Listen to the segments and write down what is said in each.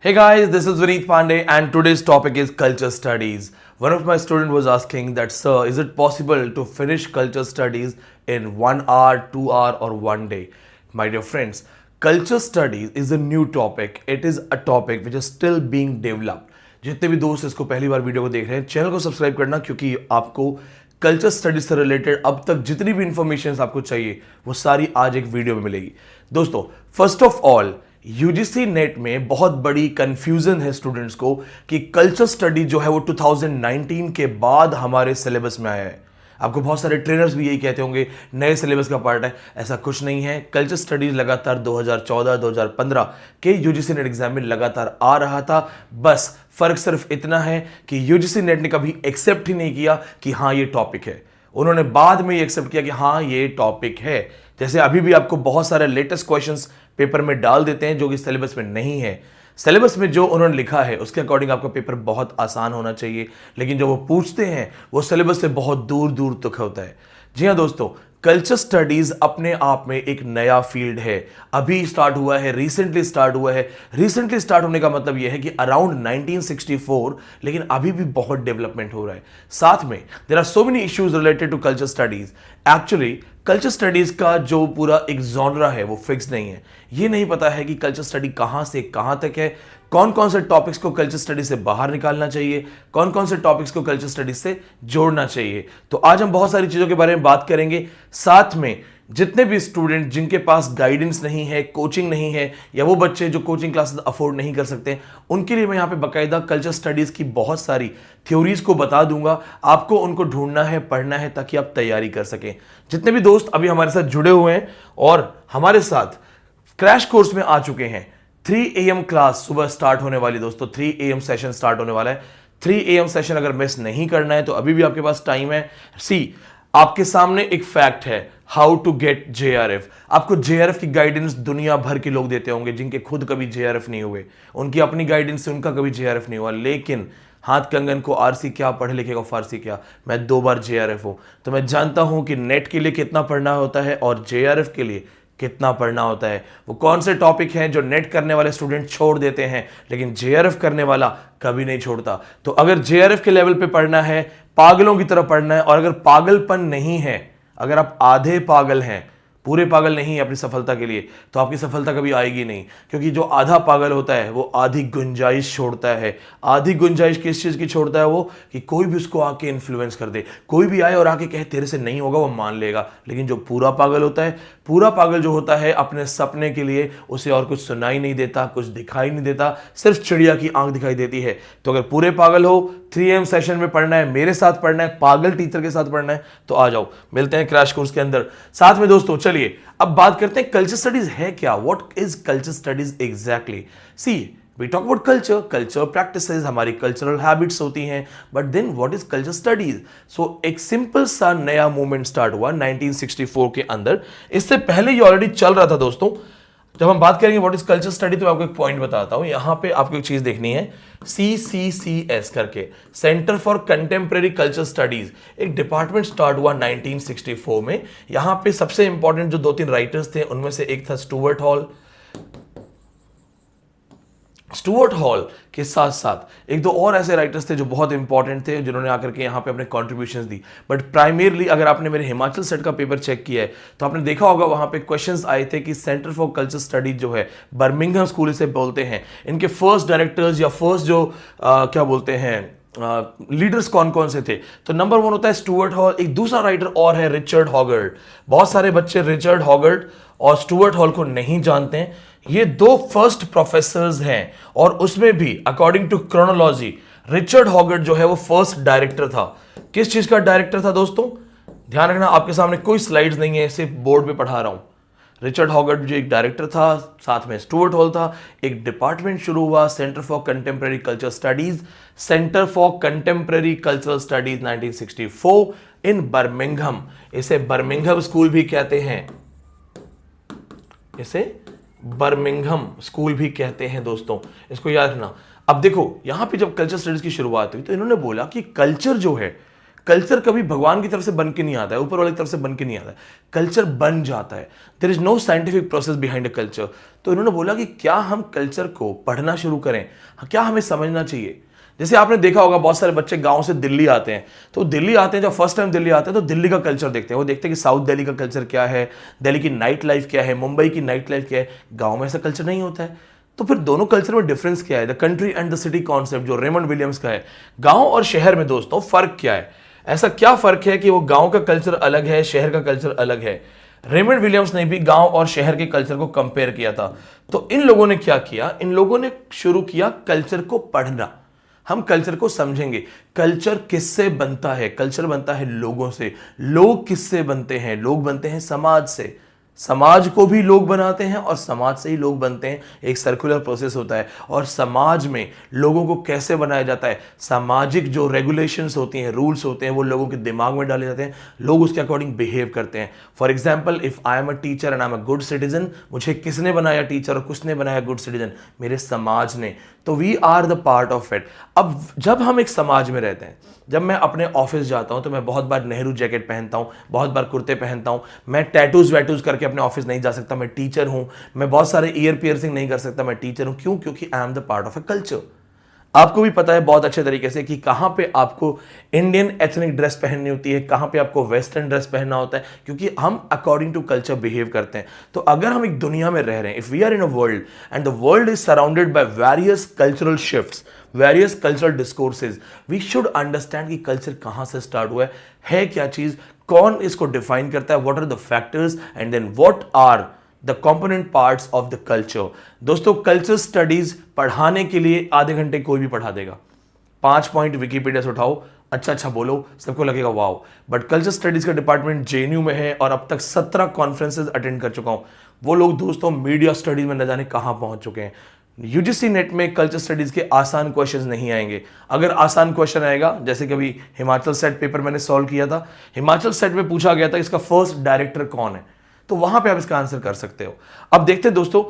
Hey guys, this is Vineet Pandey and today's topic is culture studies. One of my students was asking that, sir, is it possible to finish culture studies in 1 hour, 2 hour or 1 day? My dear friends, culture studies is a new topic. It is a topic which is still being developed. जितने भी दोस्त इसको पहली बार video को देख रहे हैं, channel को सब्सक्राइब करना क्योंकि आपको कल्चर स्टडीज से रिलेटेड अब तक जितनी भी इंफॉर्मेशन आपको चाहिए वो सारी आज एक वीडियो में मिलेगी। दोस्तों, first of all UGC net में बहुत बड़ी कंफ्यूजन है स्टूडेंट्स को कि कल्चर स्टडी जो है वो 2019 के बाद हमारे सिलेबस में आया है। आपको बहुत सारे ट्रेनर्स भी यही कहते होंगे नए सिलेबस का पार्ट है। ऐसा कुछ नहीं है। कल्चर स्टडीज लगातार 2014-2015 के यूजीसी नेट एग्जाम में लगातार आ रहा था। बस फर्क सिर्फ इतना है कि यूजीसी नेट ने कभी एक्सेप्ट ही नहीं किया कि हाँ ये टॉपिक है। उन्होंने बाद में ये एक्सेप्ट किया कि हाँ ये टॉपिक है। जैसे अभी भी आपको बहुत सारे लेटेस्ट क्वेश्चंस पेपर में डाल देते हैं जो कि सिलेबस में नहीं है। सिलेबस में जो उन्होंने लिखा है उसके अकॉर्डिंग आपका पेपर बहुत आसान होना चाहिए, लेकिन जो वो पूछते हैं वो सिलेबस से बहुत दूर दूर तक होता है। जी हाँ दोस्तों, कल्चर स्टडीज अपने आप में एक नया फील्ड है। अभी स्टार्ट हुआ है, रिसेंटली स्टार्ट हुआ है। रिसेंटली स्टार्ट होने का मतलब यह है कि अराउंड 1964, लेकिन अभी भी बहुत डेवलपमेंट हो रहा है। साथ में there are so many issues related to culture studies. Actually culture studies का जो पूरा एक जॉनरा है वो फिक्स नहीं है। ये नहीं पता है कि कल्चर स्टडी कहां से कहां तक है, कौन कौन से टॉपिक्स को कल्चर स्टडी से बाहर निकालना चाहिए, कौन कौन से टॉपिक्स को कल्चर स्टडी से जोड़ना चाहिए। तो आज हम बहुत सारी चीजों के बारे में बात करेंगे। साथ में जितने भी स्टूडेंट जिनके पास गाइडेंस नहीं है, कोचिंग नहीं है, या वो बच्चे जो कोचिंग क्लासेस अफोर्ड नहीं कर सकते, उनके लिए मैं यहाँ पे बाकायदा कल्चर स्टडीज की बहुत सारी थ्योरीज को बता दूंगा। आपको उनको ढूंढना है, पढ़ना है, ताकि आप तैयारी कर सकें। जितने भी दोस्त अभी हमारे साथ जुड़े हुए हैं और हमारे साथ क्रैश कोर्स में आ चुके हैं, 3 AM क्लास सुबह स्टार्ट होने वाली। दोस्तों 3 AM सेशन स्टार्ट होने वाला है। 3 AM सेशन अगर मिस नहीं करना है तो अभी भी आपके पास टाइम है। आपके सामने एक फैक्ट है, हाउ टू गेट JRF। आपको JRF की गाइडेंस दुनिया भर के लोग देते होंगे जिनके खुद कभी JRF नहीं हुए, उनकी अपनी गाइडेंस से उनका कभी JRF नहीं हुआ। लेकिन हाथ कंगन को आरसी क्या, पढ़े लिखे को फारसी क्या। मैं 2 बार JRF हूं, तो मैं जानता हूं कि नेट के लिए कितना पढ़ना होता है और JRF के लिए कितना पढ़ना होता है। वो कौन से टॉपिक हैं जो नेट करने वाले स्टूडेंट छोड़ देते हैं, लेकिन JRF करने वाला कभी नहीं छोड़ता। तो अगर JRF के लेवल पे पढ़ना है, पागलों की तरह पढ़ना है, और अगर पागलपन नहीं है, अगर आप आधे पागल हैं, पूरे पागल नहीं है अपनी सफलता के लिए, तो आपकी सफलता कभी आएगी नहीं। क्योंकि जो आधा पागल होता है वो आधी गुंजाइश छोड़ता है। आधी गुंजाइश किस चीज की छोड़ता है वो, कि कोई भी उसको आके इन्फ्लुएंस कर दे, कोई भी आए और आके कहे तेरे से नहीं होगा, वो मान लेगा। लेकिन जो पूरा पागल होता है, पूरा पागल जो होता है, अपने सपने के लिए उसे और कुछ सुनाई नहीं देता, कुछ दिखाई नहीं देता, सिर्फ चिड़िया की आंख दिखाई देती है। तो अगर पूरे पागल हो, 3 AM सेशन में पढ़ना है, मेरे साथ पढ़ना है, पागल टीचर के साथ पढ़ना है, तो आ जाओ, मिलते हैं क्रैश कोर्स के अंदर। साथ में दोस्तों चलिए अब बात करते हैं कल्चर स्टडीज है क्या। What is culture studies exactly? See, we talk about culture, culture practices, हमारी कल्चरल हैबिट्स होती हैं, but then what is culture studies? So एक सिंपल सा नया मूवमेंट स्टार्ट हुआ 1964 के अंदर। इससे पहले ये ऑलरेडी चल रहा था दोस्तों। जब हम बात करेंगे व्हाट इज कल्चर स्टडी, तो मैं आपको एक पॉइंट बताता हूं। यहां पे आपको एक चीज देखनी है, CCCS करके, centre for contemporary culture studies, एक डिपार्टमेंट स्टार्ट हुआ 1964 में। यहां पे सबसे इंपॉर्टेंट जो 2-3 राइटर्स थे उनमें से एक था स्टुअर्ट हॉल। स्टुअर्ट हॉल के साथ साथ 1-2 और ऐसे राइटर्स थे जो बहुत इंपॉर्टेंट थे, जिन्होंने आकर के यहाँ पे अपने कॉन्ट्रीब्यूशंस दी। बट प्राइमरली अगर आपने मेरे हिमाचल सेट का पेपर चेक किया है तो आपने देखा होगा वहाँ पे क्वेश्चंस आए थे कि सेंटर फॉर कल्चर स्टडीज जो है, बर्मिंघम स्कूल इसे बोलते हैं, इनके फर्स्ट डायरेक्टर्स या फर्स्ट जो क्या बोलते हैं लीडर्स कौन कौन से थे। तो नंबर 1 होता है स्टुअर्ट हॉल। एक दूसरा राइटर और है रिचर्ड हॉगर्ड। बहुत सारे बच्चे रिचर्ड हॉगर्ड और स्टुअर्ट हॉल को नहीं जानते हैं। ये 2 फर्स्ट प्रोफेसर्स हैं और उसमें भी अकॉर्डिंग टू क्रोनोलॉजी रिचर्ड हॉगर्ड जो है वो फर्स्ट डायरेक्टर था। किस चीज का डायरेक्टर था दोस्तों? ध्यान रखना, आपके सामने कोई स्लाइड्स नहीं है, सिर्फ बोर्ड पे पढ़ा रहा हूं। रिचर्ड हॉगर्ड जो एक डायरेक्टर था, साथ में स्टुअर्ट हॉल था। एक डिपार्टमेंट शुरू हुआ, centre for contemporary culture studies, centre for contemporary cultural studies 1964 in Birmingham. इसे बर्मिंघम स्कूल भी कहते हैं, इसे बर्मिंघम स्कूल भी कहते हैं दोस्तों, इसको याद रखना। अब देखो यहां पे जब कल्चर स्टडीज की शुरुआत हुई तो इन्होंने बोला कि कल्चर जो है, कल्चर कभी भगवान की तरफ से बन के नहीं आता है, ऊपर वाले की तरफ से बन के नहीं आता है, कल्चर बन जाता है। There is no scientific process behind a culture. तो इन्होंने बोला कि क्या हम कल्चर को पढ़ना शुरू करें, क्या हमें समझना चाहिए। जैसे आपने देखा होगा बहुत सारे बच्चे गांव से दिल्ली आते हैं, तो दिल्ली आते हैं, जब फर्स्ट टाइम दिल्ली आते हैं तो दिल्ली का कल्चर देखते हैं, वो देखते हैं कि साउथ दिल्ली का कल्चर क्या है, दिल्ली की नाइट लाइफ क्या है, मुंबई की नाइट लाइफ क्या है। गांव में ऐसा कल्चर नहीं होता है। तो फिर दोनों कल्चर में डिफरेंस क्या है, the country and the city concept जो रेमंड विलियम्स का है, गांव और शहर में दोस्तों फर्क क्या है, ऐसा क्या फर्क है कि वो गांव का कल्चर अलग है, शहर का कल्चर अलग है। रेमंड विलियम्स ने भी गांव और शहर के कल्चर को कंपेयर किया था। तो इन लोगों ने क्या किया, इन लोगों ने शुरू किया कल्चर को पढ़ना। हम कल्चर को समझेंगे, कल्चर किससे बनता है, कल्चर बनता है लोगों से। लोग किससे बनते हैं, लोग बनते हैं समाज से। समाज को भी लोग बनाते हैं और समाज से ही लोग बनते हैं, एक सर्कुलर प्रोसेस होता है। और समाज में लोगों को कैसे बनाया जाता है, सामाजिक जो रेगुलेशंस होती हैं, रूल्स होते हैं, वो लोगों के दिमाग में डाले जाते हैं, लोग उसके अकॉर्डिंग बिहेव करते हैं। For example, if I am a teacher and I am a good citizen, मुझे किसने बनाया टीचर और किसने बनाया गुड सिटीजन, मेरे समाज ने। तो we are the part of it. अब जब हम एक समाज में रहते हैं, जब मैं अपने ऑफिस जाता हूं तो मैं बहुत बार नेहरू जैकेट पहनता हूं, बहुत बार कुर्ते पहनता हूं, मैं टैटूज वैटूज करके अपने ऑफिस नहीं जा सकता, मैं टीचर हूं। मैं बहुत सारे ईयर पियर्सिंग नहीं कर सकता, मैं टीचर हूं। क्यों? क्योंकि I am the part of a culture. आपको भी पता है बहुत अच्छे तरीके से कि कहां पे आपको इंडियन एथनिक ड्रेस पहननी होती है, कहां पे आपको वेस्टर्न ड्रेस पहनना होता है, क्योंकि हम अकॉर्डिंग टू कल्चर बिहेव करते हैं। तो अगर हम एक दुनिया में रह रहे हैं, if we are in a world and the world is surrounded by various cultural shifts, various cultural discourses, we should understand कि कल्चर कहां से स्टार्ट हुआ है क्या चीज, कौन इसको डिफाइन करता है, what are the factors and then what are the component parts of the culture. दोस्तों, कल्चर स्टडीज पढ़ाने के लिए आधे घंटे कोई भी पढ़ा देगा। 5 पॉइंट विकिपीडिया से उठाओ, अच्छा अच्छा बोलो, सबको लगेगा वाओ। बट कल्चर स्टडीज का डिपार्टमेंट जेएनयू में है और अब तक 17 कॉन्फ्रेंसेज अटेंड कर चुका हूं। वो लोग दोस्तों मीडिया स्टडीज में न जाने कहां पहुंच चुके हैं। यूजीसी नेट में कल्चर स्टडीज के आसान क्वेश्चंस नहीं आएंगे। अगर आसान क्वेश्चन आएगा, जैसे कभी हिमाचल सेट पेपर मैंने सॉल्व किया था, हिमाचल सेट में पूछा गया था इसका फर्स्ट डायरेक्टर कौन है, तो वहां पे आप इसका आंसर कर सकते हो। अब देखते हैं दोस्तों,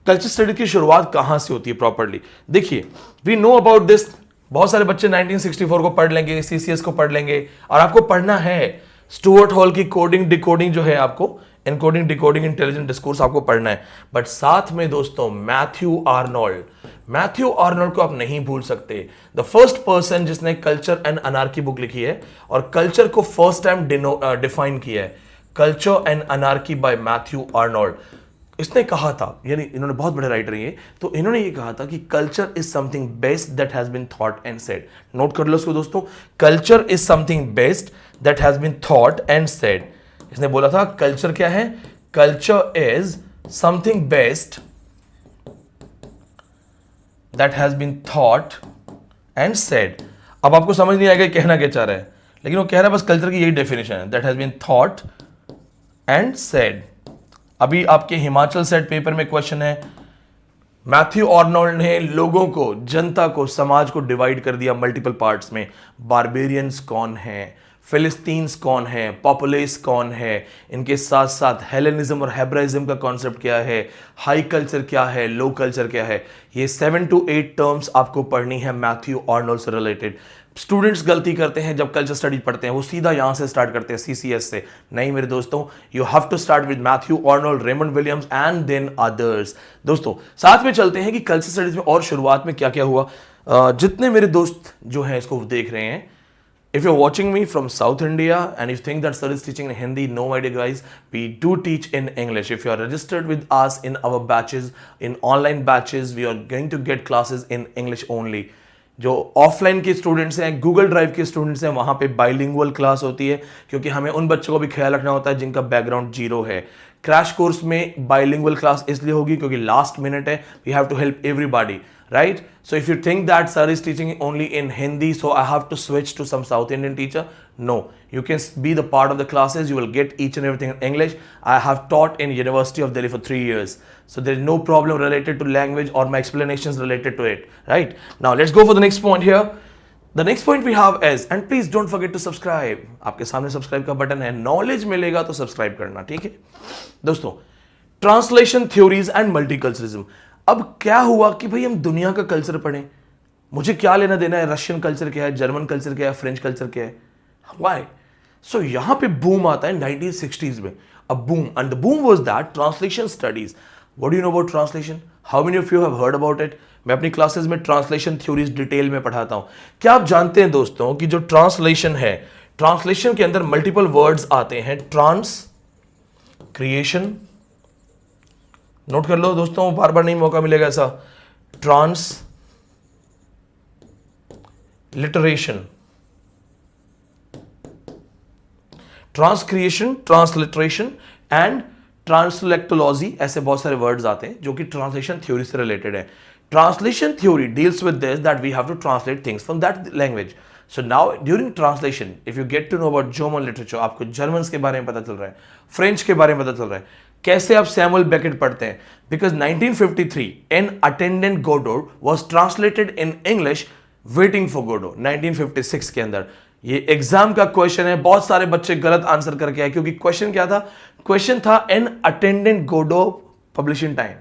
कल्चर स्टडी की शुरुआत कहां से होती है प्रॉपर्ली। देखिए, वी नो अबाउट दिस। बहुत सारे बच्चे 1964 को पढ़ लेंगे, सीसीएस को पढ़ लेंगे, और आपको पढ़ना है स्टुअर्ट हॉल की कोडिंग डिकोडिंग जो है, आपको एनकोडिंग डिकोडिंग इंटेलिजेंट डिस्कोर्स आपको पढ़ना है। बट साथ में दोस्तों मैथ्यू आर्नोल्ड को आप नहीं भूल सकते। द फर्स्ट पर्सन जिसने कल्चर एंड अनार्की बुक लिखी है और कल्चर को फर्स्ट टाइम डिफाइन किया है, culture and anarchy bye Matthew Arnold. इसने कहा था, यानी इन्होंने बहुत बड़े राइटर हैं, तो इन्होंने ये कहा था कि culture is something best that has been thought and said. Note कर लो इसको दोस्तों, culture is something best that has been thought and said. इसने बोला था कल्चर क्या है, culture is something best that has been thought and said. अब आपको समझ नहीं आएगा कहना क्या चाह रहा है, लेकिन वो कह रहा है बस कल्चर की यही डेफिनेशन है, that has been thought and said. अभी आपके हिमाचल सेट पेपर में क्वेश्चन है, मैथ्यू आर्नोल्ड ने लोगों को, जनता को, समाज को डिवाइड कर दिया मल्टीपल पार्ट्स में। बारबेरियंस कौन है, फिलिस्तीन्स कौन है, पॉपुलेस कौन है, इनके साथ साथ हेलेनिज्म और हेब्राइज्म का कॉन्सेप्ट क्या है, हाई कल्चर क्या है, लो कल्चर क्या है। ये 7 to 8 टर्म्स आपको पढ़नी है मैथ्यू आर्नोल्ड से रिलेटेड। स्टूडेंट्स गलती करते हैं जब कल्चर स्टडी पढ़ते हैं, वो सीधा यहां से स्टार्ट करते हैं सीसीएस से। नहीं मेरे दोस्तों, you have to start with Matthew Arnold, Raymond Williams and then others. दोस्तों साथ में चलते हैं कि कल्चर स्टडीज में और शुरुआत में क्या क्या हुआ। जितने मेरे दोस्त जो हैं इसको देख रहे हैं, if you're watching me from South India and you think that sir is teaching in Hindi, no idea guys, we do teach in English. If you are registered with us in our batches, in online batches, we are going to get classes in English only. जो offline के students हैं, Google drive के students हैं, वहां पे bilingual class होती है, क्योंकि हमें उन बच्चों को भी ख्याल रखना होता है जिनका बैकग्राउंड जीरो है। क्रैश कोर्स में बाइलिंगुअल क्लास इसलिए होगी क्योंकि लास्ट मिनट है, we have to help everybody, right? So if you think that sir is teaching only in Hindi, so I have to switch to some South Indian teacher, no, you can be the part of the classes, you will get each and everything in English. I have taught in University of Delhi for 3 years, so there is no problem related to language or my explanations related to it, right? Now let's go for the next point here. The next point we have is, and please don't forget to subscribe. आपके सामने subscribe का button है, knowledge मिलेगा तो subscribe करना, ठीक है दोस्तों। Translation theories and multiculturalism. अब क्या हुआ कि भाई हम दुनिया का कल्चर पढ़ें, मुझे क्या लेना देना है, रशियन कल्चर क्या है, जर्मन कल्चर क्या है, फ्रेंच कल्चर क्या है। व्हाई? सो यहां पे बूम आता है 1960s में, a boom, and the boom was that translation studies. What do you know about translation? How many of you have heard about it? मैं अपनी क्लासेस में ट्रांसलेशन थ्योरीज डिटेल में पढ़ाता हूं. क्या आप जानते हैं दोस्तों कि जो ट्रांसलेशन है, ट्रांसलेशन के अंदर मल्टीपल वर्ड्स आते हैं. ट्रांस क्रिएशन, नोट कर लो दोस्तों, बार बार नहीं मौका मिलेगा ऐसा. Transliteration, transcreation, transliteration and translatology, ऐसे बहुत सारे वर्ड्स आते हैं जो कि ट्रांसलेशन थ्योरी से रिलेटेड है. Translation theory deals with this that we have to translate things from that language. So now during translation if you get to know about German literature, आपको जर्मन के बारे में पता चल रहा है, फ्रेंच के बारे में पता चल रहा है, कैसे आप सैमुअल बेकेट पढ़ते हैं. Because 1953 en attendant Godot was translated in English waiting for Godot 1956 के अंदर. ये एग्जाम का क्वेश्चन है, बहुत सारे बच्चे गलत आंसर करके आए क्योंकि क्वेश्चन क्या था? क्वेश्चन था एन अटेंडेंट गोडो पब्लिशिंग टाइम.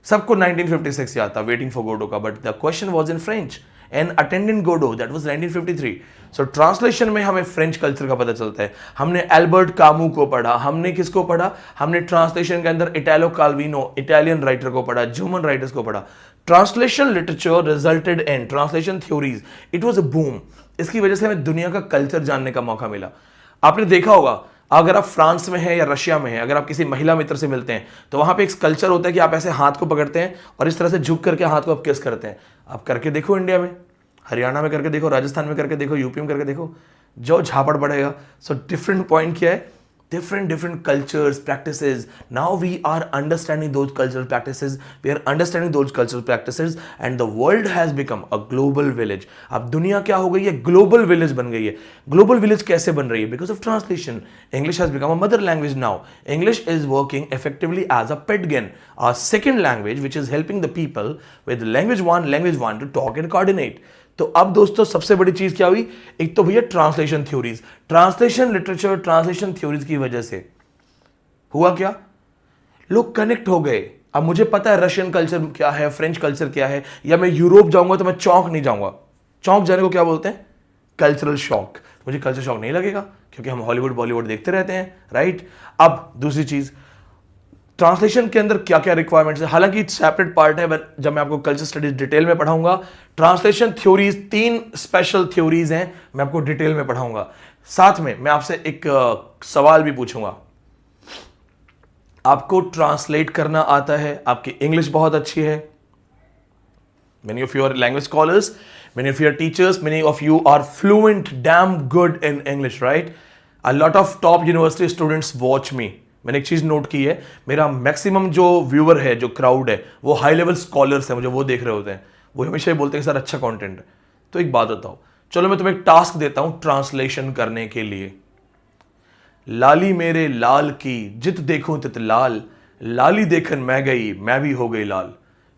सबको 1956 याद था वेटिंग फॉर गोडो का, but the question was in French. एन अटेंडेंट Godot, that was 1953. So translation में हमें फ्रेंच कल्चर का पता चलता है. हमने एल्बर्ट कामू को पढ़ा, हमने किसको पढ़ा? हमने ट्रांसलेशन के अंदर इटालो काल्विनो, इटालियन राइटर को पढ़ा, जर्मन राइटर्स को पढ़ा. Translation literature resulted in translation theories. It was a boom. इसकी वजह से हमें दुनिया का कल्चर जानने का मौका मिला. आपने देखा होगा, अगर आप फ्रांस में हैं या रशिया में हैं, अगर आप किसी महिला मित्र से मिलते हैं तो वहां पे एक कल्चर होता है कि आप ऐसे हाथ को पकड़ते हैं और इस तरह से झुक करके हाथ को आप किस करते हैं. आप करके देखो, इंडिया में, हरियाणा में करके देखो, राजस्थान में करके देखो, यूपी में करके देखो, जो झापड़ पड़ेगा. सो डिफरेंट पॉइंट क्या है? different cultures, practices. Now we are understanding those cultural practices, and the world has become a global village. अब दुनिया क्या हो गई है? ग्लोबल विलेज बन गई है. ग्लोबल विलेज कैसे बन रही है? Because of translation. English has become a mother language now. English is working effectively as a pet gen, a second language which is helping the people with language one to talk and coordinate. तो अब दोस्तों सबसे बड़ी चीज क्या हुई? एक तो भैया translation theories, translation literature, translation theories की वजह से हुआ क्या? लोग कनेक्ट हो गए. अब मुझे पता है रशियन कल्चर क्या है, फ्रेंच कल्चर क्या है, या मैं यूरोप जाऊंगा तो मैं चौंक नहीं जाऊंगा. चौंक जाने को क्या बोलते हैं? Cultural shock. मुझे कल्चर शॉक नहीं लगेगा क्योंकि हम हॉलीवुड बॉलीवुड देखते रहते हैं, राइट? अब दूसरी चीज, ट्रांसलेशन के अंदर क्या क्या रिक्वायरमेंट्स है, हालांकि सेपरेट पार्ट है, बट जब मैं आपको कल्चर स्टडीज डिटेल में पढ़ाऊंगा. ट्रांसलेशन थ्योरीज 3 स्पेशल थ्योरीज हैं, मैं आपको डिटेल में पढ़ाऊंगा. साथ में मैं आपसे एक सवाल भी पूछूंगा. आपको ट्रांसलेट करना आता है? आपकी इंग्लिश बहुत अच्छी है. Many of you are language scholars, many of you are teachers, many of you are fluent, damn good in English, right? A lot of top university students watch me. मैंने एक चीज नोट की है, मेरा maximum जो viewer है, जो crowd है, वो हाई लेवल स्कॉलर्स हैं. मुझे वो देख रहे होते हैं, वो हमेशा ही बोलते हैं कि सर अच्छा कंटेंट है. तो एक बात बताओ, चलो मैं तुम्हें एक टास्क देता हूं ट्रांसलेशन करने के लिए. लाली मेरे लाल की जित देखूं तित लाल, लाली देखन मैं गई मैं भी हो गई लाल.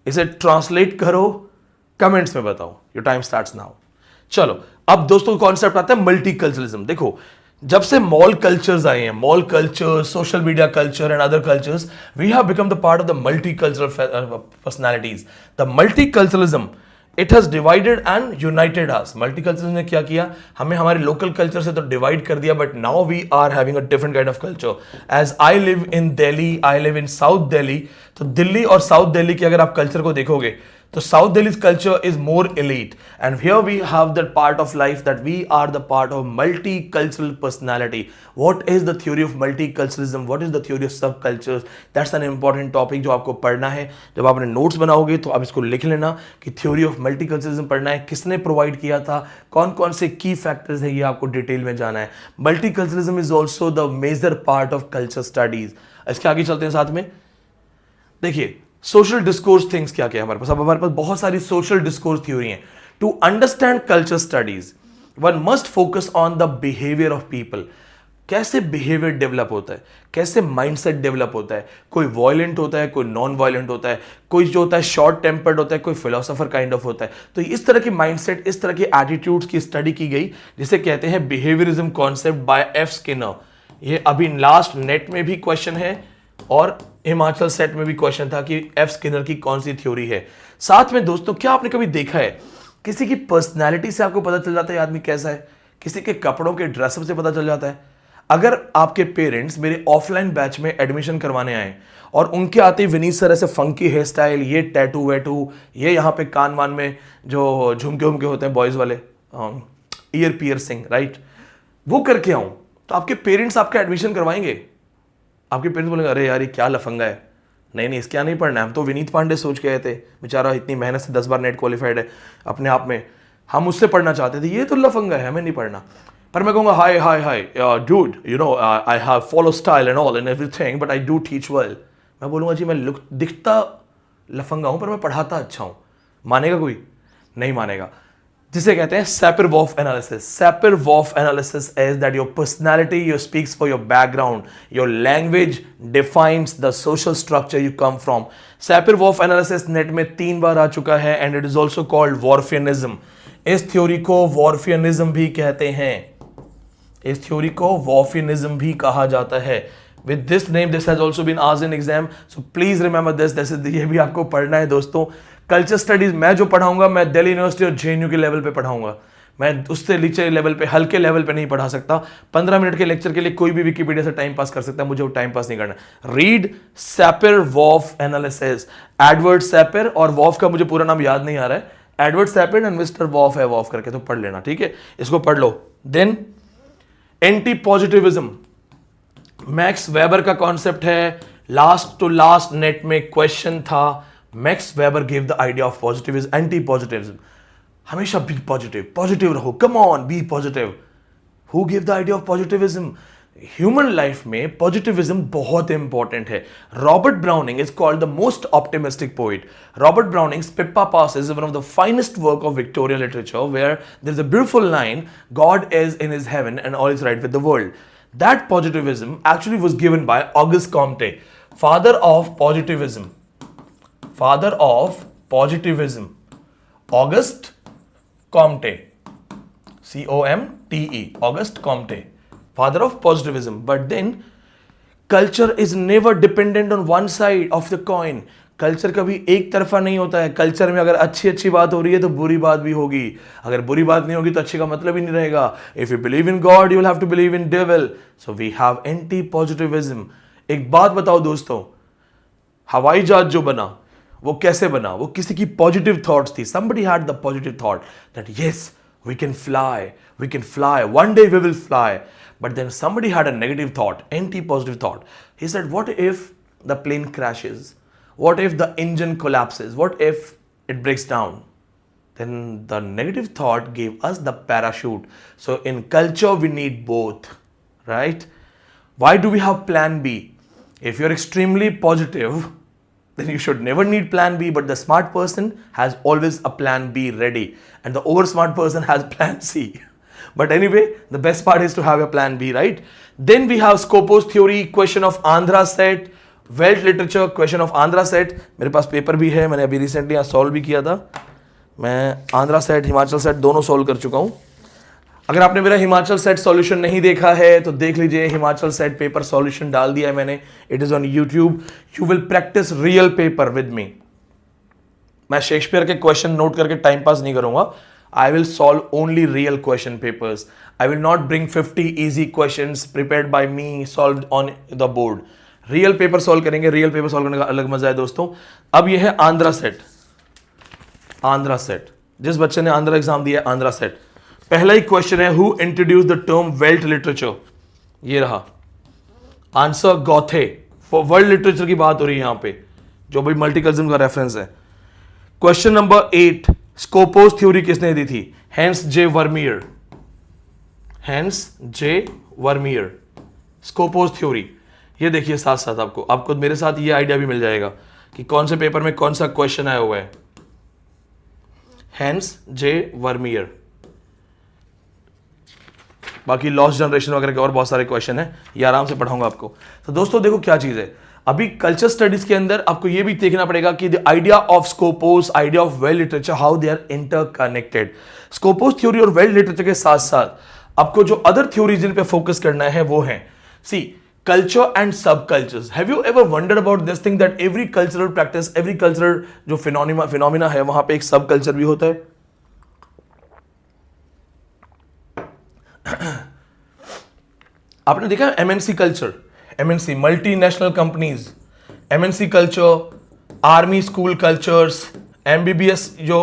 इसे ट्रांसलेट करो, कमेंट्स में बताओ. Your time starts now. चलो अब दोस्तों कॉन्सेप्ट आता है मल्टीकल्चरलिज्म. देखो, जब से मॉल कल्चर्स आए हैं, mall culture, social media culture and other cultures, we have become the part of the multicultural personalities. The multiculturalism, it has divided and united us. Multiculturalism ने क्या किया? हमें हमारे लोकल कल्चर से तो डिवाइड कर दिया, but now we are having a different kind of culture. As I live in Delhi, I live in South Delhi. तो दिल्ली और साउथ दिल्ली के अगर आप कल्चर को देखोगे तो South Delhi's culture is more elite, and here we have that part of life that we are the part of multicultural personality. What is the theory of multiculturalism? What is the theory of subcultures? That's an important topic जो आपको पढ़ना है. जब आपने notes बनाओगे तो आप इसको लिख लेना कि थ्योरी ऑफ मल्टीकल्चरलिज्म पढ़ना है, किसने प्रोवाइड किया था, कौन कौन से की फैक्टर्स है, ये आपको डिटेल में जाना है. Multiculturalism is also the major part of culture studies. इसके आगे चलते हैं साथ में. देखिए सोशल डिस्कोर्स थिंग्स क्या क्या है हमारे पास. अब हमारे पास बहुत सारी सोशल डिस्कोर्स थ्योरी हैं. To understand culture studies one must focus on the behaviour of people. कैसे बिहेवियर डेवलप होता है, कैसे माइंडसेट डेवलप होता है. कोई वायलेंट होता है, कोई नॉन वायलेंट होता है, कोई जो होता है शॉर्ट टेम्पर्ड होता है, कोई फिलोसोफर काइंड ऑफ होता है. तो इस तरह की माइंडसेट, इस तरह की एटीट्यूड्स की स्टडी की गई, जिसे कहते हैं behaviourism concept bye F Skinner. ये अभी लास्ट नेट में भी क्वेश्चन है और हिमाचल सेट में भी क्वेश्चन था कि एफ स्किनर की कौन सी थ्योरी है. साथ में दोस्तों, क्या आपने कभी देखा है किसी की पर्सनैलिटी से आपको पता चल जाता है आदमी कैसा है? किसी के कपड़ों के ड्रेसअप से पता चल जाता है। अगर आपके पेरेंट्स मेरे ऑफलाइन बैच में एडमिशन करवाने आए और उनके आते ही विनीत सर ऐसे फंकी हेयर स्टाइल, ये टैटू वैटू, ये यहाँ पे कान वान में जो झुमके उमके होते हैं बॉयज़ वाले, ईयर पियर्सिंग, राइट, वो करके आऊँ, तो आपके पेरेंट्स आपका एडमिशन करवाएंगे? आपके पेरेंट्स बोलेंगे अरे यार ये क्या लफंगा है, नहीं नहीं इसके यहाँ नहीं पढ़ना है, हम तो विनीत पांडे सोच के आए थे, बेचारा इतनी मेहनत से 10 बार नेट क्वालिफाइड है अपने आप में, हम उससे पढ़ना चाहते थे, ये तो लफंगा है, हमें नहीं पढ़ना। पर मैं कहूँगा hi hi hi dude, you know I have follow style and all and everything but I do teach well. मैं बोलूँगा जी मैं लुक दिखता लफंगा हूँ पर मैं पढ़ाता अच्छा हूँ। मानेगा कोई? नहीं मानेगा। जिसे कहते हैं Sapir-Whorf analysis. Sapir-Whorf analysis is that your personality, your speaks for your background, your language defines the social structure you come from. Sapir-Whorf analysis net में 3 बार आ चुका है and it is also called Whorfianism. इस theory को Whorfianism भी कहते हैं। इस theory को Whorfianism भी कहा जाता है। With this name, this has also been asked in exam, so please remember this. ये भी आपको पढ़ना है दोस्तों। कल्चर स्टडीज मैं जो पढ़ाऊंगा मैं दिल्ली यूनिवर्सिटी और जेएनयू के लेवल पे पढ़ाऊंगा, मैं उससे नीचे लेवल पे, हल्के लेवल पे नहीं पढ़ा सकता। 15 मिनट के लेक्चर के लिए कोई भी विकिपीडिया से टाइम पास कर सकता है, मुझे वो टाइम पास नहीं करना। रीड Sapir-Whorf एनालिसिस, एडवर्ड सैपिर, और वॉफ का मुझे पूरा नाम याद नहीं आ रहा है, एडवर्ड सैपिर एंड मिस्टर वॉफ है, वॉफ करके तो पढ़ लेना, ठीक है, इसको पढ़ लो। Then anti positivism, Max Weber का कॉन्सेप्ट है, लास्ट टू लास्ट नेट में क्वेश्चन था। Max Weber give the idea of positivism, anti positivism, हमेशा बी पॉजिटिव, पॉजिटिव रहो, come on be positive. Who give the idea of positivism? Human life में positivism बहुत important है। Robert Browning is called the most optimistic poet. Robert Browning's Pippa pass is one of the finest work of Victorian literature where there is a beautiful line, God is in his heaven and all is right with the world. That positivism actually was given by Auguste Comte, father of positivism. Father of positivism. Auguste Comte. C-O-M-T-E. Auguste Comte. Father of positivism. But then, culture is never dependent on one side of the coin. Culture कभी एक तरफा नहीं होता है। Culture में अगर अच्छी अच्छी बात हो रही है तो बुरी बात भी होगी, अगर बुरी बात नहीं होगी तो अच्छी का मतलब ही नहीं रहेगा। If you believe in God you will have to believe in devil, so we have anti positivism. एक बात बताओ दोस्तों, हवाई जहाज जो बना वो कैसे बना? वो किसी की पॉजिटिव थॉट्स थी। somebody had the positive thought that yes we can fly, one day we will fly, but then somebody had a negative thought, anti positive thought. He said what if the plane crashes? What if the engine collapses? What if it breaks down? Then the negative thought gave us the parachute. So in culture we need both, right? Why do we have plan B? If you're extremely positive, then you should never need plan B, but the smart person has always a plan B ready, and the over smart person has plan C. But anyway, the best part is to have a plan B, right? Then we have Scopus theory, question of Andhra set, belt literature, question of Andhra set. मेरे पास paper भी है, मैंने अभी recently solve भी किया था। मैं Andhra set, Himachal set दोनों सॉल्व कर चुका हूँ। अगर आपने मेरा हिमाचल सेट सॉल्यूशन नहीं देखा है तो देख लीजिए, हिमाचल सेट पेपर सॉल्यूशन डाल दिया है मैंने, it is on YouTube. You will practice real paper with me. मैं शेक्सपियर के क्वेश्चन नोट करके टाइम पास नहीं करूंगा। I will solve only real question papers. I will not bring 50 easy questions prepared by me solved on the board. Real paper solve करेंगे, real paper solve करने का अलग मजा है दोस्तों। अब ये है आंध्रा सेट। आंध्रा सेट, जिस बच्चे ने आंध्रा एग्जाम दिया है, आंध्रा सेट, पहला ही क्वेश्चन है, who introduce the term belt literature? ये रहा आंसर, गॉथे। फॉर वर्ल्ड लिटरेचर की बात हो रही है यहां पे, जो भी मल्टीकल्चरल का रेफरेंस है। क्वेश्चन नंबर 8, स्कोपोस थ्योरी किसने दी थी? हेंस जे वर्मियर। हेंस जे वर्मियर, स्कोपोस थ्योरी। ये देखिए साथ साथ आपको मेरे साथ ये आइडिया भी मिल जाएगा कि कौन से पेपर में कौन सा क्वेश्चन आया हुआ है। हेंस जे वर्मियर। बाकी लॉस्ट जनरेशन वगैरह के और बहुत सारे क्वेश्चन हैं, ये आराम से पढ़ाऊंगा आपको। तो दोस्तों देखो क्या चीज है, अभी कल्चर स्टडीज के अंदर आपको ये भी देखना पड़ेगा कि the idea of skopos, idea of welt literature, how they are interconnected. Skopos theory और वेल्ट लिटरेचर के साथ साथ आपको जो अदर थ्योरीज जिन पे फोकस करना है वो है, सी, culture and subcultures. Have you ever wondered about this thing that every cultural practice, every cultural जो phenomena है वहां पे एक subculture भी होता है? आपने देखा MNC culture, MNC multinational companies, MNC culture, army school cultures, MBBS जो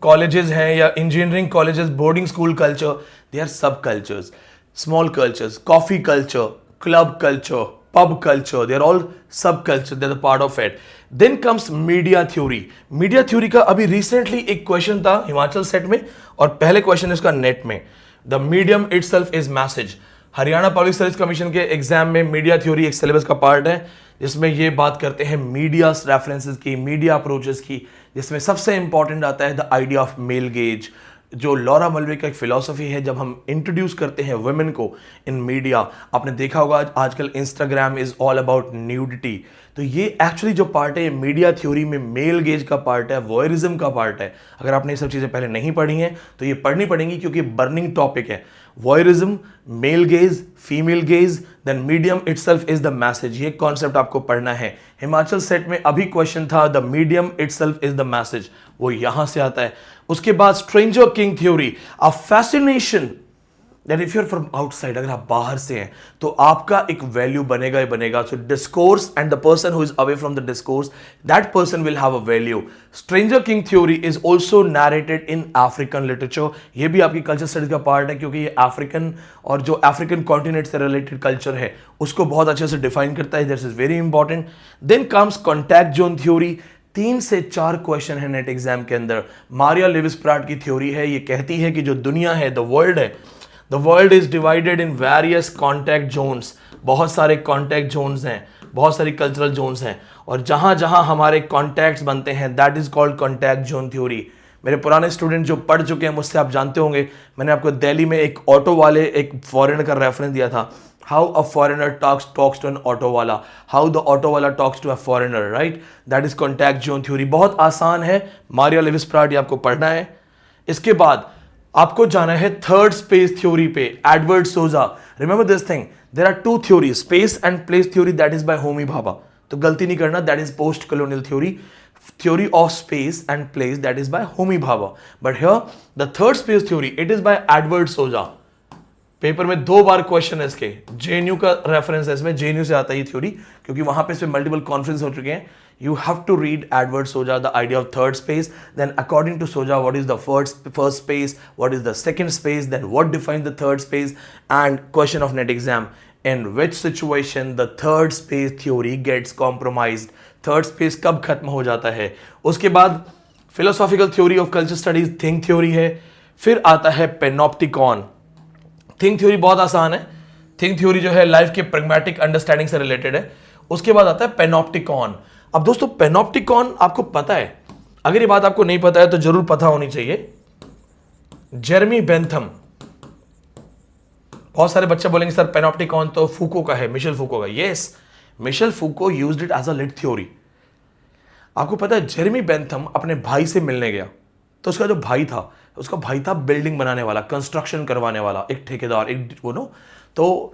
कॉलेजेस हैं या engineering colleges, boarding school culture, they are सब cultures, small cultures, coffee culture, club culture, pub culture, they are all subculture, they are the part of it. Then comes media theory. Media theory का अभी recently एक question था Himachal set में और पहले question इसका net में. The medium itself is message. Haryana public service commission के एग्जाम में मीडिया थ्योरी एक सिलेबस का पार्ट है जिसमें ये बात करते हैं मीडिया रेफरेंसेस की, मीडिया अप्रोचेस की, जिसमें सबसे इंपॉर्टेंट आता है the idea of male gaze, जो लॉरा मलवे का एक फिलॉसफी है जब हम इंट्रोड्यूस करते हैं वुमेन को इन मीडिया. आपने देखा होगा आजकल Instagram is all about nudity, तो ये एक्चुअली जो पार्ट है मीडिया थ्योरी में मेल गेज का पार्ट है, वॉयरिज्म का पार्ट है. अगर आपने ये सब चीज़ें पहले नहीं पढ़ी हैं तो ये पढ़नी पड़ेंगी क्योंकि बर्निंग टॉपिक है. Voyeurism, male gaze, female gaze, then medium itself is the message, ये कॉन्सेप्ट आपको पढ़ना है. हिमाचल सेट में अभी क्वेश्चन था the medium itself is the message, वो यहां से आता है. उसके बाद stranger king theory, a fascination that if you are from outside, अगर आप बाहर से हैं तो आपका एक वैल्यू बनेगा ही बनेगा. So discourse and the person who is away from the discourse, that person will have a value. Stranger king theory is also narrated in African literature, ये भी आपकी कल्चर स्टडीज का पार्ट है क्योंकि ये अफ्रीकन और जो अफ्रीकन कॉन्टिनेंट से रिलेटेड कल्चर है उसको बहुत अच्छे से डिफाइन करता है. This is very important. Then comes contact zone theory. 3 से 4 क्वेश्चन है नेट एग्जाम के अंदर. मारिया लेविस प्राट की थ्योरी है, ये कहती है कि जो दुनिया है, द वर्ल्ड है, the world is divided in various contact zones. बहुत सारे कॉन्टैक्ट जोन्स हैं, बहुत सारी कल्चरल जोन्स हैं और जहां जहां हमारे कॉन्टैक्ट्स बनते हैं that is called contact zone theory. मेरे पुराने स्टूडेंट जो पढ़ चुके हैं मुझसे, आप जानते होंगे मैंने आपको दिल्ली में एक ऑटो वाले, एक फॉरेनर का रेफरेंस दिया था. How a foreigner talks to an auto wala, how the auto wala talks to a foreigner, right? That is contact zone theory. बहुत आसान है, मारिया लेविस प्राट, ये आपको पढ़ना है. इसके बाद आपको जाना है थर्ड स्पेस थ्योरी पे, Edward Soja. Remember this thing, there are 2 theory, space and place theory, that is by Homi Bhabha, तो गलती नहीं करना, that is post colonial theory. Theory of space and place, that is by Homi Bhabha. But here the third space theory, it is by Edward Soja. Paper में 2 बार question है इसके, JNU का reference है इसमें, जेएनयू से आता है ये थ्योरी क्योंकि वहां पे इस पे मल्टीपल कॉन्फ्रेंस हो चुके हैं. You have to read Edward Soja, the idea of third space, then according to Soja what is the first space, what is the second space, then what defines the third space, and question of NET exam, in which situation the third space theory gets compromised. Third space कब खत्म हो जाता है. उसके बाद philosophical theory of culture studies, think theory है. फिर आता है पेनोप्टिकॉन. थिंक थ्योरी बहुत आसान है, थिंक थ्योरी जो है लाइफ के प्रैग्मेटिक अंडरस्टैंडिंग से रिलेटेड है. उसके बाद आता है पेनोप्टिकॉन. अब दोस्तों पेनोप्टिकॉन आपको पता है, अगर ये बात आपको नहीं पता है तो जरूर पता होनी चाहिए. जेरेमी बेंथम, बहुत सारे बच्चे बोलेंगे सर पेनोप्टिकॉन तो फूको का है, मिशेल फूको का. Yes, Michel Foucault used it as a lit theory. आपको पता है जेरेमी बेंथम अपने भाई से मिलने गया तो उसका जो भाई था, उसका भाई था बिल्डिंग बनाने वाला, कंस्ट्रक्शन करवाने वाला, एक ठेकेदार, एक वो नो. तो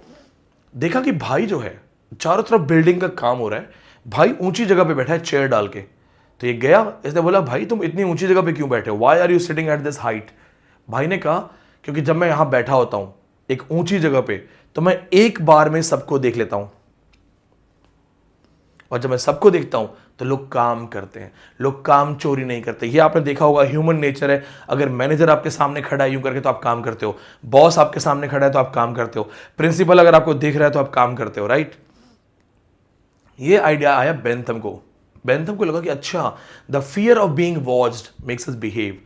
देखा कि भाई जो है चारों तरफ बिल्डिंग का काम हो रहा है, भाई ऊंची जगह पे बैठा है चेयर डाल के. तो ये गया, इसने बोला भाई तुम इतनी ऊंची जगह पे क्यों बैठे हो, why are you sitting at this height. भाई ने कहा क्योंकि जब मैं यहां बैठा होता हूं एक ऊंची जगह पे तो मैं एक बार में सबको देख लेता हूं, और जब मैं सबको देखता हूं तो लोग काम करते हैं, लोग काम चोरी नहीं करते. ये आपने देखा होगा, ह्यूमन नेचर है. अगर मैनेजर आपके सामने खड़ा है यूं करके तो आप काम करते हो, बॉस आपके सामने खड़ा है तो आप काम करते हो, प्रिंसिपल अगर आपको देख रहा है तो आप काम करते हो, राइट. ये आइडिया आया बेंथम को. बेंथम को लगा कि अच्छा, the fear of being watched makes us behave.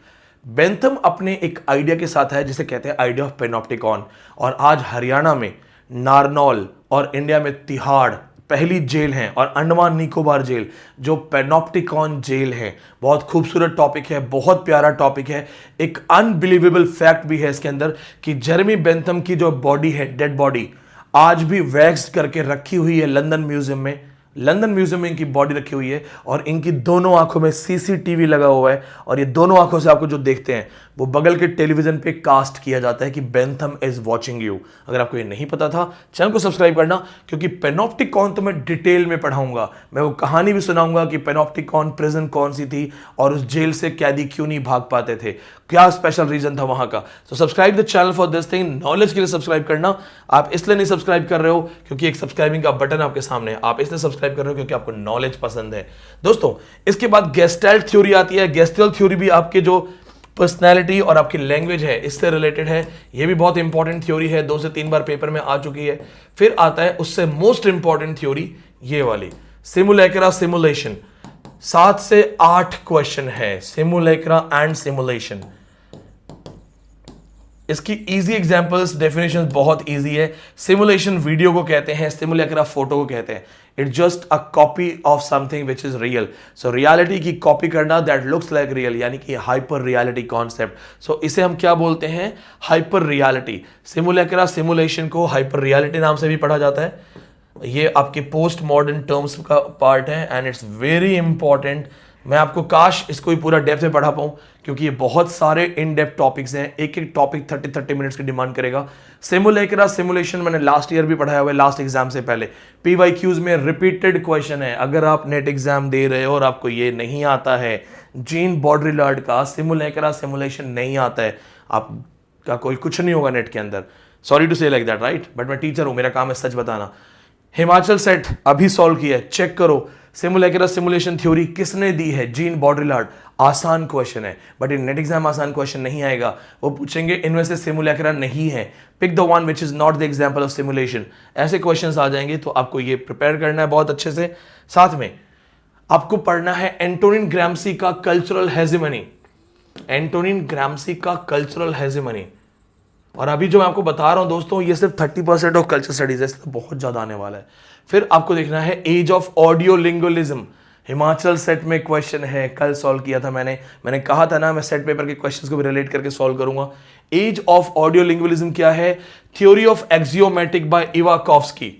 Bentham अपने एक आइडिया के साथ है जिसे कहते हैं आइडिया ऑफ पेनोप्टिकॉन. और आज हरियाणा में नारनौल और इंडिया में तिहाड़ पहली जेल है, और अंडमान निकोबार जेल जो पेनोप्टिकॉन जेल है. बहुत खूबसूरत टॉपिक है, बहुत प्यारा टॉपिक है. एक अनबिलीवेबल फैक्ट भी है इसके अंदर कि जेरेमी बेंथम की जो बॉडी है, डेड बॉडी, आज भी वैक्स करके रखी हुई है लंदन म्यूजियम में. लंदन म्यूजियम में इनकी बॉडी रखी हुई है और इनकी दोनों आंखों में सीसीटीवी लगा हुआ है, और ये दोनों आंखों से आपको जो देखते हैं वो बगल के टेलीविजन पे कास्ट किया जाता है कि बेंथम इज वॉचिंग यू। अगर आपको ये नहीं पता था, चैनल को सब्सक्राइब करना, क्योंकि पेनोप्टिकॉन तो मैं डिटेल में पढ़ाऊंगा। मैं वो कहानी भी सुनाऊंगा कि पेनोप्टिकॉन प्रिजन कौन सी थी और उस जेल से कैदी क्यों नहीं भाग पाते थे, क्या स्पेशल रीजन था वहां का। So subscribe the channel for this thing. Knowledge के लिए सब्सक्राइब करना। आप इसलिए नहीं सब्सक्राइब कर रहे हो क्योंकि एक सब्सक्राइबिंग का बटन आपके सामने है, आप इसलिए सब्सक्राइब कर रहे हो क्योंकि आपको नॉलेज पसंद है। दोस्तों, इसके बाद गेस्टल्ट थ्योरी आती है। गेस्टल्ट थ्योरी भी आपके जो पर्सनैलिटी और आपकी लैंग्वेज है इससे रिलेटेड है। यह भी बहुत इंपॉर्टेंट थ्योरी है, 2 से 3 बार पेपर में आ चुकी है। फिर आता है उससे मोस्ट इंपॉर्टेंट थ्योरी, ये वाली सिमुलेक्रा सिमुलेशन। 7 से 8 क्वेश्चन है, सिमुलेक्रा एंड सिमुलेशन। इसकी इजी एग्जांपल्स, डेफिनेशन बहुत इजी है। सिमुलेशन वीडियो को कहते हैं, सिमुलेक्रा फोटो को कहते हैं। It's just a copy of something which is real. So reality की कॉपी करना, दैट लुक्स लाइक रियल, यानी कि हाइपर रियलिटी कॉन्सेप्ट। सो इसे हम क्या बोलते हैं, हाइपर रियलिटी। सिमुलेक्रा सिमुलेशन को हाइपर रियलिटी नाम से भी पढ़ा जाता है। ये आपके पोस्ट मॉडर्न टर्म्स का पार्ट है एंड इट्स वेरी इंपॉर्टेंट। मैं आपको काश इसको ही पूरा डेप्थ में पढ़ा पाऊं, क्योंकि ये बहुत सारे इन डेप्थ टॉपिक्स हैं। एक एक टॉपिक 30 मिनट्स की डिमांड करेगा। सिमुलेक्रा सिमुलेशन मैंने लास्ट ईयर भी पढ़ाया हुआ है, लास्ट एग्जाम से पहले। PYQs में रिपीटेड क्वेश्चन है। अगर आप नेट एग्जाम दे रहे हो और आपको ये नहीं आता है, जीन बॉड्रिलार्ड का सिमुलेक्रा सिमुलेशन नहीं आता है, आपका कोई कुछ नहीं होगा नेट के अंदर। सॉरी टू से लाइक दैट, राइट, बट मैं टीचर हूं, मेरा काम है सच बताना। हिमाचल सेट अभी सॉल्व किया है, चेक करो। सिमुलेक्रा सिमुलेशन थ्योरी किसने दी है, जीन बॉड्रिलार्ड। आसान क्वेश्चन है, बट इन नेट एग्जाम आसान क्वेश्चन नहीं आएगा। वो पूछेंगे इनमें से सिमुलेक्रा नहीं है, pick the one which is not the example of simulation. ऐसे क्वेश्चंस आ जाएंगे, तो आपको ये प्रिपेयर करना है बहुत अच्छे से। साथ में आपको पढ़ना है एंटोनिन ग्राम्सी का कल्चरल हेजेमनी। एंटोनिन ग्राम्सी का कल्चरल हेजेमनी। और अभी जो मैं आपको बता रहा हूं दोस्तों, ये सिर्फ 30% ऑफ कल्चर स्टडीज है, इसमें बहुत ज्यादा आने वाला है। फिर आपको देखना है age of audio lingualism. Himachal set में क्वेश्चन है, कल सॉल्व किया था मैंने कहा था ना मैं सेट पेपर के क्वेश्चंस को भी रिलेट करके सॉल्व करूंगा। एज ऑफ ऑडियो लिंगुअलिज्म क्या है, थ्योरी ऑफ एक्सियोमेटिक बाय इवा कॉफस्की,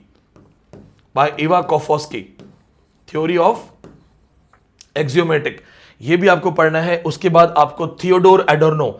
थ्योरी ऑफ एक्सियोमेटिक, ये भी आपको पढ़ना है। उसके बाद आपको थियोडोर एडोर्नो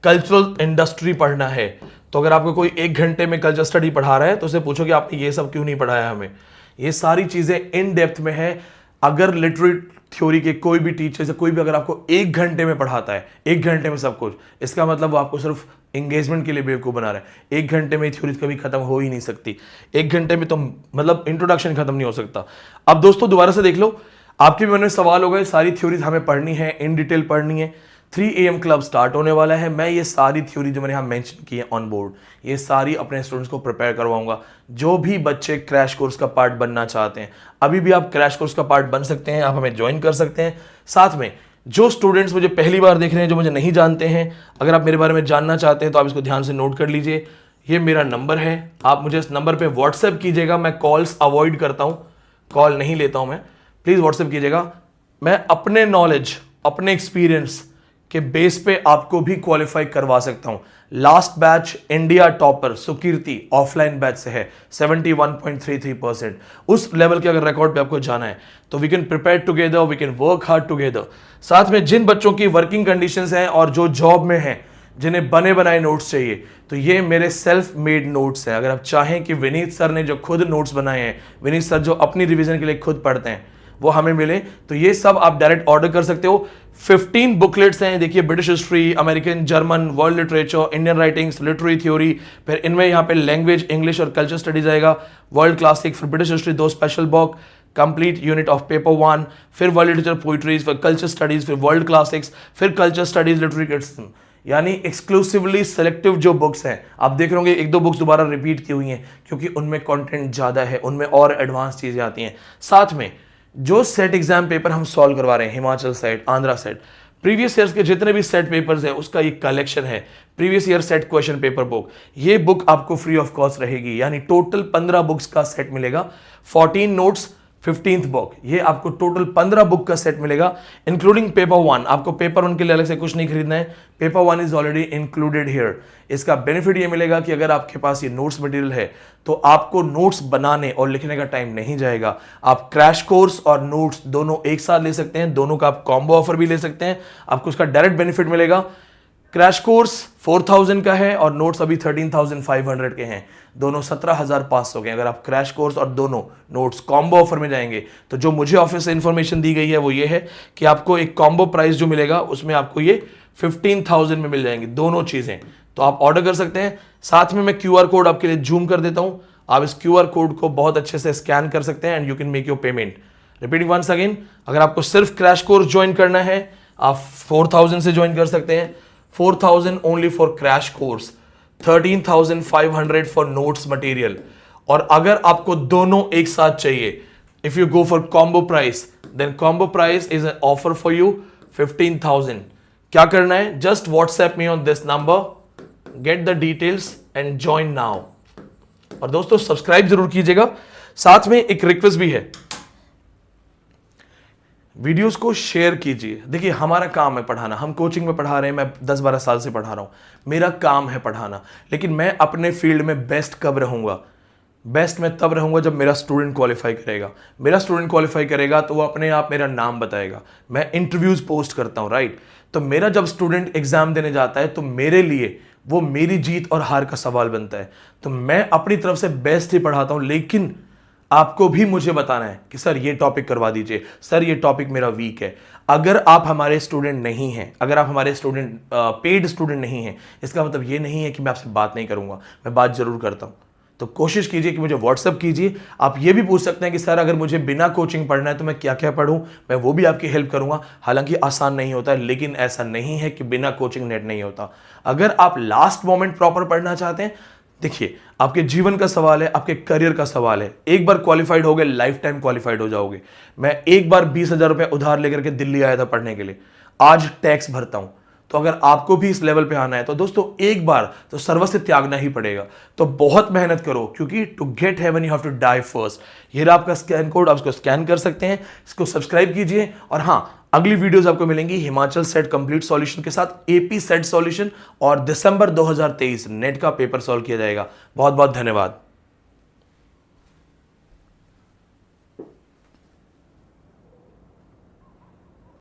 कल्चरल इंडस्ट्री पढ़ना है। तो अगर आपको कोई 1 घंटे में कल्चर स्टडी पढ़ा रहा है तो उसे पूछो कि आपने ये सब क्यों नहीं पढ़ाया हमें। ये सारी चीजें इन डेप्थ में है। अगर लिटरेरी थ्योरी के कोई भी टीचर से कोई भी अगर आपको 1 घंटे में पढ़ाता है, 1 घंटे में सब कुछ, इसका मतलब वो आपको सिर्फ एंगेजमेंट के लिए बेवकूफ बना रहा है। 1 घंटे में थ्योरी कभी खत्म हो ही नहीं सकती। 1 घंटे में तो मतलब इंट्रोडक्शन खत्म नहीं हो सकता। अब दोस्तों दोबारा से देख लो, आपके भी मन में सवाल हो गए, सारी थ्योरीज हमें पढ़नी है, इन डिटेल पढ़नी है। 3 AM क्लब स्टार्ट होने वाला है। मैं ये सारी थ्योरी जो मैंने यहाँ मेंशन की है ऑन बोर्ड, ये सारी अपने स्टूडेंट्स को प्रिपेयर करवाऊंगा। जो भी बच्चे क्रैश कोर्स का पार्ट बनना चाहते हैं, अभी भी आप क्रैश कोर्स का पार्ट बन सकते हैं, आप हमें ज्वाइन कर सकते हैं। साथ में जो स्टूडेंट्स मुझे पहली बार देख रहे हैं, जो मुझे नहीं जानते हैं, अगर आप मेरे बारे में जानना चाहते हैं तो आप इसको ध्यान से नोट कर लीजिए। ये मेरा नंबर है, आप मुझे इस नंबर पर व्हाट्सएप कीजिएगा। मैं कॉल्स अवॉइड करता हूँ, कॉल नहीं लेता हूँ मैं, प्लीज व्हाट्सएप कीजिएगा। मैं अपने नॉलेज, अपने एक्सपीरियंस के बेस पे आपको भी क्वालिफाई करवा सकता हूं। Last batch India topper Sukirti offline batch से है 71.33%। उस लेवल के अगर रिकॉर्ड पे आपको जाना है तो we can prepare together, we can work hard together. साथ में जिन बच्चों की वर्किंग कंडीशंस हैं और जो जॉब में हैं, जिन्हें बने बनाए नोट्स चाहिए, तो ये मेरे सेल्फ मेड नोट्स हैं। अगर आप चाहें कि विनीत सर ने जो खुद नोट्स बनाए हैं, विनीत सर जो अपनी रिवीजन के लिए खुद पढ़ते हैं, वो हमें मिले, तो ये सब आप डायरेक्ट ऑर्डर कर सकते हो। 15 बुकलेट्स हैं, देखिए, British history, American, German, world literature, Indian writings, literary theory, फिर इनमें यहाँ पे लैंग्वेज, इंग्लिश और कल्चर स्टडीज आएगा, वर्ल्ड क्लासिक, फिर British history 2 special book, complete unit of paper 1, फिर वर्ल्ड लिटरेचर पोइट्रीज, फिर कल्चर स्टडीज, फिर वर्ल्ड क्लासिक्स, फिर कल्चर स्टडीज लिटरेरी क्रिटिसिज्म। यानी एक्सक्लूसिवली सेलेक्टिव जो बुक्स हैं, आप देख रहे होंगे 1-2 बुक्स दोबारा रिपीट की हुई हैं, क्योंकि उनमें कंटेंट ज़्यादा है, उनमें और एडवांस चीज़ें आती हैं। साथ में जो सेट एग्जाम पेपर हम सॉल्व करवा रहे हैं, Himachal set, Andhra set, previous years के जितने भी सेट पेपर्स हैं, उसका एक कलेक्शन है, previous year set question paper book. ये बुक आपको फ्री ऑफ कॉस्ट रहेगी, यानी टोटल 15 बुक्स का सेट मिलेगा। 14 नोट्स, 15th बुक, ये आपको टोटल 15 बुक का सेट मिलेगा, इंक्लूडिंग पेपर 1। आपको पेपर 1 के लिए अलग से कुछ नहीं खरीदना है, paper 1 is already included here. इसका बेनिफिट ये मिलेगा कि अगर आपके पास ये नोट्स मटेरियल है तो आपको नोट्स बनाने और लिखने का टाइम नहीं जाएगा। आप क्रैश कोर्स और नोट्स दोनों एक साथ ले सकते हैं, दोनों का आप कॉम्बो ऑफर भी ले सकते हैं, आपको उसका डायरेक्ट बेनिफिट मिलेगा। क्रैश कोर्स 4000 का है और नोट्स अभी 13,500 के हैं। दोनों 17,500 के। अगर आप क्रैश कोर्स और दोनों नोट्स कॉम्बो ऑफर में जाएंगे तो जो मुझे ऑफिस से इंफॉर्मेशन दी गई है वो ये है कि आपको एक कॉम्बो प्राइस जो मिलेगा उसमें आपको ये 15,000 में मिल जाएंगे दोनों चीजें। तो आप ऑर्डर कर सकते हैं। साथ में मैं QR कोड आपके लिए जूम कर देता हूं, आप इस QR कोड को बहुत अच्छे से स्कैन कर सकते हैं and you can make your payment. Repeating once again, अगर आपको सिर्फ क्रैश कोर्स ज्वाइन करना है आप 4,000 से ज्वाइन कर सकते हैं। 4,000 only for crash course, 13,500 for notes material. और अगर आपको दोनों एक साथ चाहिए, if you go for combo price, then combo price is an offer for you 15,000। क्या करना है, just WhatsApp me on this number, get the details and join now. और दोस्तों सब्सक्राइब जरूर कीजिएगा। साथ में एक रिक्वेस्ट भी है, वीडियोस को शेयर कीजिए। देखिए हमारा काम है पढ़ाना, हम कोचिंग में पढ़ा रहे हैं, मैं 10-12 साल से पढ़ा रहा हूं, मेरा काम है पढ़ाना। लेकिन मैं अपने फील्ड में बेस्ट कब रहूंगा? बेस्ट मैं तब रहूंगा जब मेरा स्टूडेंट क्वालिफाई करेगा। मेरा स्टूडेंट क्वालिफाई करेगा तो वो अपने आप मेरा नाम बताएगा। मैं इंटरव्यूज पोस्ट करता हूं, राइट? तो मेरा जब स्टूडेंट एग्जाम देने जाता है तो मेरे लिए वो मेरी जीत और हार का सवाल बनता है। तो मैं अपनी तरफ से बेस्ट ही पढ़ाता हूं, लेकिन आपको भी मुझे बताना है कि सर ये टॉपिक करवा दीजिए, सर ये टॉपिक मेरा वीक है। अगर आप हमारे स्टूडेंट नहीं हैं, अगर आप हमारे स्टूडेंट पेड स्टूडेंट नहीं हैं, इसका मतलब ये नहीं है कि मैं आपसे बात नहीं करूंगा, मैं बात जरूर करता हूं। तो कोशिश कीजिए कि मुझे व्हाट्सअप कीजिए। आप ये भी पूछ सकते हैं कि सर अगर मुझे बिना कोचिंग पढ़ना है तो मैं क्या क्या पढ़ूं, मैं वो भी आपकी हेल्प करूंगा। हालांकि आसान नहीं होता है, लेकिन ऐसा नहीं है कि बिना कोचिंग नेट नहीं होता। अगर आप लास्ट मोमेंट प्रॉपर पढ़ना चाहते हैं, देखिए आपके जीवन का सवाल है, आपके करियर का सवाल है। एक बार क्वालिफाइड हो गए, लाइफ टाइम क्वालिफाइड हो जाओगे। मैं एक बार 20,000 रुपए उधार लेकर के दिल्ली आया था पढ़ने के लिए, आज टैक्स भरता हूं। तो अगर आपको भी इस लेवल पे आना है तो दोस्तों एक बार तो सर्वस्व त्यागना ही पड़ेगा। तो बहुत मेहनत करो, क्योंकि to get heaven you have to die first. ये रहा आपका स्कैन कोड, आप इसको स्कैन कर सकते हैं, इसको सब्सक्राइब कीजिए। और हाँ, अगली वीडियोस आपको मिलेंगी हिमाचल सेट कंप्लीट सॉल्यूशन के साथ, AP सेट सॉल्यूशन, और दिसंबर 2023 नेट का पेपर सॉल्व किया जाएगा। बहुत बहुत धन्यवाद।